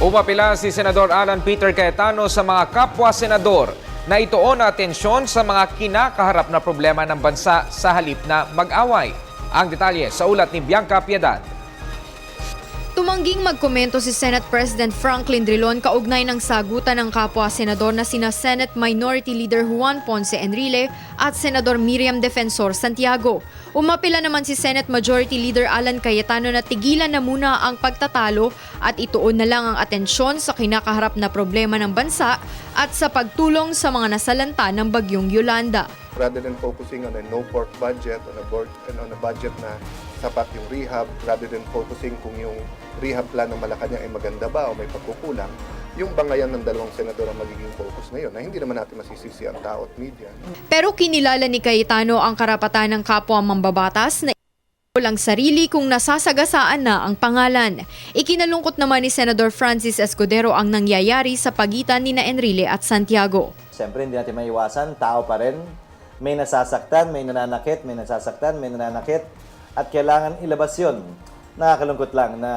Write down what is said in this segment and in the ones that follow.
Umapila si Senador Alan Peter Cayetano sa mga kapwa-senador na ituon na atensyon sa mga kinakaharap na problema ng bansa sa halip na mag-away. Ang detalye sa ulat ni Bianca Piedad. Tumangging magkomento si Senate President Franklin Drilon kaugnay ng sagutan ng kapwa-senador na sina Senate Minority Leader Juan Ponce Enrile at Senador Miriam Defensor Santiago. Umapila naman si Senate Majority Leader Alan Cayetano na tigilan na muna ang pagtatalo at ituon na lang ang atensyon sa kinakaharap na problema ng bansa at sa pagtulong sa mga nasalanta ng Bagyong Yolanda. Rather than focusing on a no-pork budget, on a budget na sapat yung rehab, rather than focusing kung yung rehab plan ng Malacanang ay maganda ba o may pagkukulang, yung bangayan ng dalawang senador ang magiging focus ngayon na hindi naman natin masisisi ang tao at media. Pero kinilala ni Cayetano ang karapatan ng kapwa mambabatas na ang sarili kung nasasagasaan na ang pangalan. Ikinalungkot naman ni Senador Francis Escudero ang nangyayari sa pagitan ni Enrile at Santiago. Siyempre, hindi natin maiwasan, tao pa rin. May nasasaktan, may nananakit, may nasasaktan, may nananakit. At kailangan ilabas yun. Nakakalungkot lang na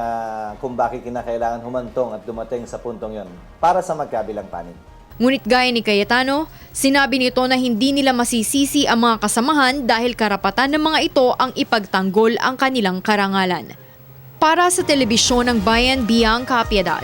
kung bakit kinakailangan humantong at dumating sa puntong yon para sa magkabilang panig. Ngunit gaya ni Cayetano, sinabi nito na hindi nila masisisi ang mga kasamahan dahil karapatan ng mga ito ang ipagtanggol ang kanilang karangalan. Para sa Telebisyon ng Bayan, Bianca Piedad.